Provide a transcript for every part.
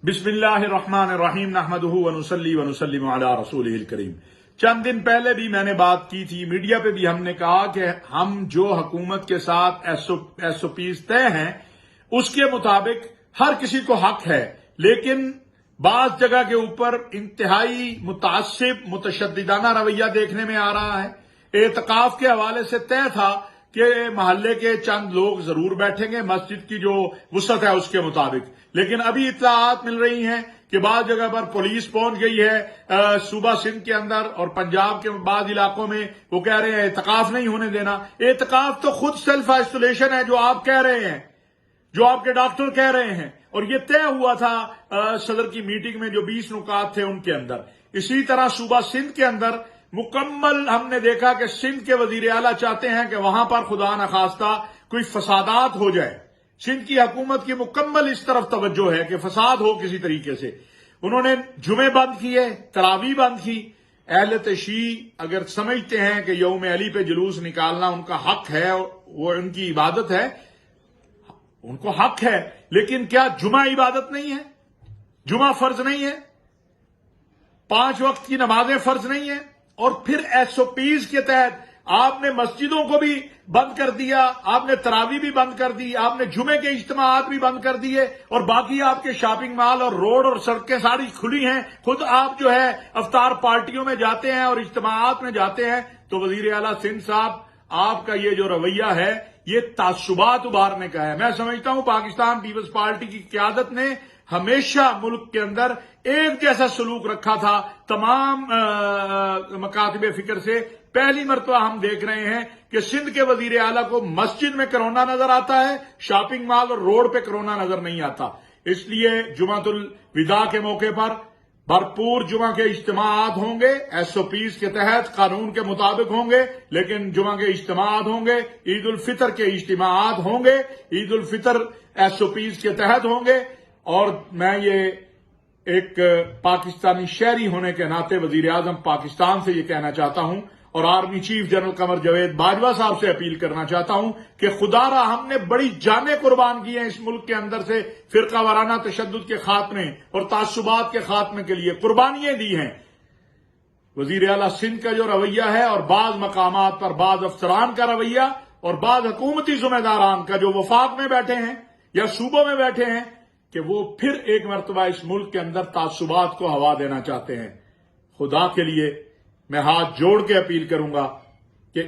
बिस्मिल्लाहिर्रहमानिर्रहीम नहमदुहु व नुसल्ली व नुसल्लिमु अला रसूलिहिल करीम। चंद दिन पहले भी मैंने बात की थी, मीडिया पे भी हमने कहा कि हम जो हुकूमत के साथ एसओपीज तय हैं उसके मुताबिक हर किसी को हक है, लेकिन बाज जगह के ऊपर इंतहाई मुतासिब मुतशद्दिदाना रवैया देखने में आ रहा है। एतकाफ के हवाले से तय था कि महल्ले के चंद लोग जरूर बैठेंगे मस्जिद की जो वुसअत है उसके मुताबिक, लेकिन अभी इत्तलाआत मिल रही हैं कि बाद जगह पर पुलिस पहुंच गई है सूबा सिंध के अंदर और पंजाब के बाद इलाकों में। वो कह रहे हैं एतकाफ नहीं होने देना। एतकाफ तो खुद सेल्फ आइसोलेशन है जो आप कह रहे हैं, जो आपके डॉक्टर कह रहे हैं, और ये तय हुआ था सदर की मीटिंग में जो 20 नुकात थे उनके अंदर। इसी तरह सूबा सिंध के अंदर मुकम्मल हमने देखा कि सिंध के वजीर आला चाहते हैं कि वहां पर खुदा न खास्ता कोई फसादात हो जाए। सिंध की हुकूमत की मुकम्मल इस तरफ तवज्जो है कि फसाद हो किसी तरीके से। उन्होंने जुमे बंद किए, तरावी बंद की। अहले तशी अगर समझते हैं कि यौम अली पे जुलूस निकालना उनका हक है, वो उनकी इबादत है, उनको हक है, लेकिन क्या जुमा इबादत नहीं है? जुमा फर्ज नहीं है? 5 वक्त की नमाजें फर्ज नहीं है? और फिर एसओपीज के तहत आपने मस्जिदों को भी बंद कर दिया, आपने तरावी भी बंद कर दी, आपने जुमे के इज्तिमाआत भी बंद कर दिए, और बाकी आपके शॉपिंग मॉल और रोड और सड़कें सारी खुली हैं। खुद आप जो है अफ्तार पार्टियों में जाते हैं और इज्तिमाआत में जाते हैं। तो वजीर आला सिंध साहब, आपका ये जो रवैया है ये तासुबात उभारने का है। मैं समझता हूं पाकिस्तान पीपल्स पार्टी की क्यादत ने हमेशा मुल्क के अंदर एक जैसा सलूक रखा था तमाम मकातिब फिक्र से। पहली मरतबा हम देख रहे हैं कि सिंध के वजीर आला को मस्जिद में कोरोना नजर आता है, शॉपिंग मॉल और रोड पे कोरोना नजर नहीं आता। इसलिए जुमातुल विदा के मौके पर भरपूर जुमा के इज्तिमाआत होंगे, एसओपीज के तहत कानून के मुताबिक होंगे, लेकिन जुमा के इज्तिमाआत होंगे, ईद उल फितर के इज्तिमाआत होंगे, ईद उल फितर एसओपीज के तहत होंगे। और मैं ये एक पाकिस्तानी शहरी होने के नाते वजीर आजम पाकिस्तान से ये कहना चाहता हूं और army chief general Qamar Javed Bajwa साहब से अपील करना चाहता हूं कि खुदारा हमने बड़ी जानें कुर्बान की हैं इस मुल्क के अंदर से फिरका वाराना तशद्दुद के खात्मे और तासुबात के खात्मे के लिए कुर्बानियां दी हैं। वजीर आला सिंध का जो रवैया है और बाज मकामात पर बाज अफसरान का रवैया और बाज हुकूमती जिम्मेदारान का जो वफाक में बैठे हैं या सूबों में बैठे हैं कि वो फिर एक मरतबा इस मुल्क के अंदर तासुबात को हवा देना चाहते हैं। खुदा के लिए मैं हाथ जोड़ के अपील करूंगा कि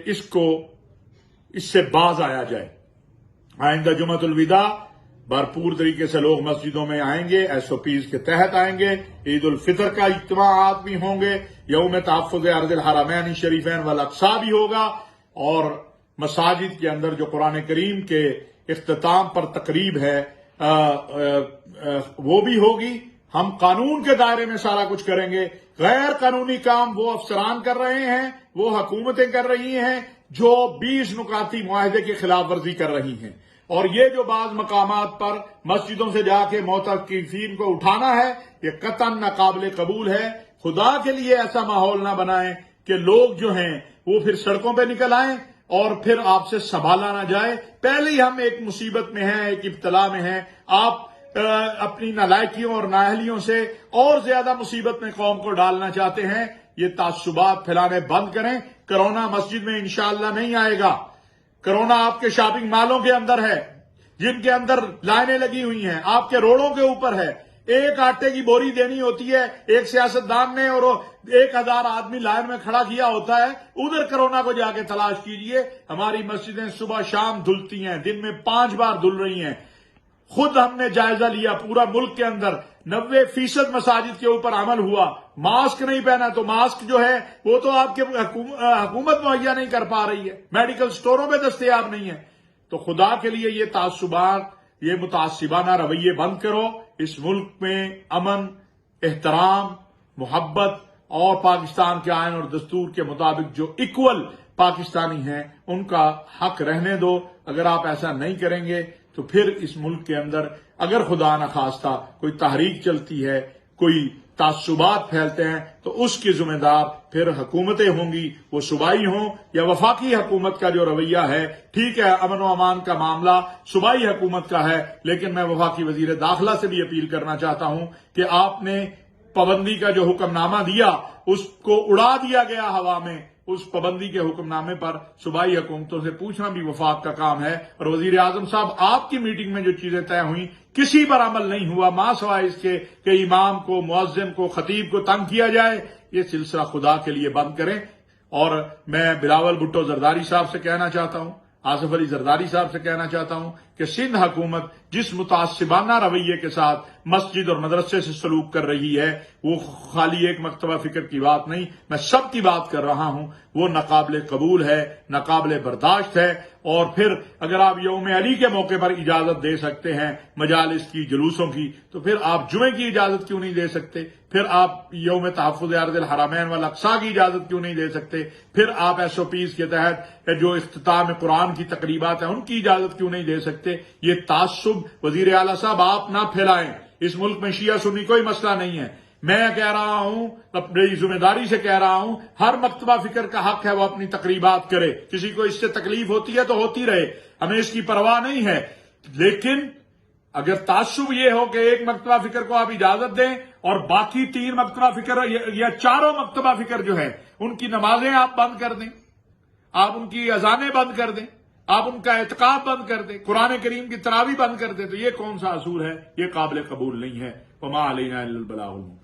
इससे बाज आया जाए। आइंदा जुमातुल विदा भरपूर तरीके से लोग मस्जिदों में आएंगे, एसओपीज के तहत आएंगे, ईद उल फितर का इज्तिमाआत भी होंगे, यौम तहफ़्फ़ुज़ अर्ज़िल हरमैन शरीफैन वल अक़सा भी होगा, और मसाजिद के अंदर जो कुरान करीम के इख्तिताम पर तकरीब है वो भी होगी। हम कानून के दायरे में सारा कुछ करेंगे। गैर कानूनी काम वो अफसरान कर रहे हैं, वो हुकूमतें कर रही हैं जो 20 नुकाती मुआहदे की खिलाफ वर्जी कर रही हैं। और ये जो बाज मकामात पर मस्जिदों से जाके मोतकीफीन को उठाना है, ये कतन नाकाबिले कबूल है। खुदा के लिए ऐसा माहौल ना बनाएं कि लोग जो हैं वो फिर सड़कों पर निकल आएं और फिर आपसे संभाला ना जाए। पहले ही हम एक मुसीबत में हैं, एक इब्तला में हैं। आप अपनी नालायकियों और नाअहलियों से और ज्यादा मुसीबत में कौम को डालना चाहते हैं। ये तासुबात फैलाने बंद करें। कोरोना मस्जिद में इंशाअल्लाह नहीं आएगा। कोरोना आपके शॉपिंग मॉलों के अंदर है, जिनके अंदर लाइनें लगी हुई हैं, आपके रोडों के ऊपर है। एक आटे की बोरी देनी होती है, एक सियासतदान ने और 1000 आदमी लाइन में खड़ा किया होता है। उधर कोरोना को जाके तलाश कीजिए। हमारी मस्जिदें सुबह शाम धुलती हैं, दिन में 5 बार धुल रही हैं। खुद हमने जायजा लिया, पूरा मुल्क के अंदर 90% मसाजिद के ऊपर अमल हुआ। मास्क नहीं पहना तो मास्क जो है वो तो आपके हुकूमत मुहैया नहीं कर पा रही है, मेडिकल स्टोरों में दस्तयाब नहीं है। तो खुदा के लिए ये तासुबात, ये मुतासिबाना रवैये बंद करो। इस मुल्क में अमन, एहतराम, मोहब्बत और पाकिस्तान के आइन और दस्तूर के मुताबिक जो इक्वल पाकिस्तानी हैं उनका हक रहने दो। अगर आप ऐसा नहीं करेंगे तो फिर इस मुल्क के अंदर अगर खुदा न खास्ता कोई तहरीक चलती है, کوئی تعصبات پھیلتے ہیں تو اس کی ذمہ دار پھر حکومتیں ہوں گی، وہ صوبائی ہوں یا وفاقی حکومت کا جو رویہ ہے. ٹھیک ہے، امن و امان کا معاملہ صوبائی حکومت کا ہے، لیکن میں وفاقی وزیر داخلہ سے بھی اپیل کرنا چاہتا ہوں کہ آپ نے پابندی کا جو حکم نامہ دیا اس کو اڑا دیا گیا ہوا میں. اس پابندی کے حکم نامے پر صوبائی حکومتوں سے پوچھنا بھی وفاق کا کام ہے. اور وزیر اعظم صاحب، آپ کی میٹنگ میں جو چیزیں طے ہوئیں کسی پر عمل نہیں ہوا، ماں سوائے اس کے کہ امام کو، مؤذن کو، خطیب کو تنگ کیا جائے. یہ سلسلہ خدا کے لیے بند کریں. اور میں بلاول بھٹو زرداری صاحب سے کہنا چاہتا ہوں، آصف علی زرداری صاحب سے کہنا چاہتا ہوں کہ سندھ حکومت جس متعصبانہ رویے کے ساتھ مسجد اور مدرسے سے سلوک کر رہی ہے وہ خالی ایک مکتبہ فکر کی بات نہیں، میں سب کی بات کر رہا ہوں، وہ ناقابل قبول ہے، ناقابل برداشت ہے. اور پھر اگر آپ یوم علی کے موقع پر اجازت دے سکتے ہیں مجالس کی، جلوسوں کی، تو پھر آپ جمعے کی اجازت کیوں نہیں دے سکتے؟ پھر آپ یوم تحفظ ارض الحرمین والاقصیٰ کی اجازت کیوں نہیں دے سکتے؟ پھر آپ ایس او پیز کے تحت جو اختتام قرآن کی تقریبات ہیں ان کی اجازت کیوں نہیں دے سکتے؟ یہ تعصب وزیر اعلیٰ صاحب آپ نہ پھیلائیں. اس ملک میں شیعہ سنی کوئی مسئلہ نہیں ہے. میں کہہ رہا ہوں، اپنی ذمہ داری سے کہہ رہا ہوں، ہر مکتبہ فکر کا حق ہے وہ اپنی تقریبات کرے. کسی کو اس سے تکلیف ہوتی ہے تو ہوتی رہے، ہمیں اس کی پرواہ نہیں ہے. لیکن اگر تعصب یہ ہو کہ ایک مکتبہ فکر کو آپ اجازت دیں اور باقی 3 مکتبہ فکر یا 4 مکتبہ فکر جو ہے ان کی نمازیں آپ بند کر دیں، آپ ان کی اذانیں بند کر دیں، آپ ان کا اعتکاف بند کر دیں، قرآن کریم کی تراویح بند کر دیں، تو یہ کون سا اصول ہے؟ یہ قابل قبول نہیں ہے. وما علینا الا البلاغ المبین.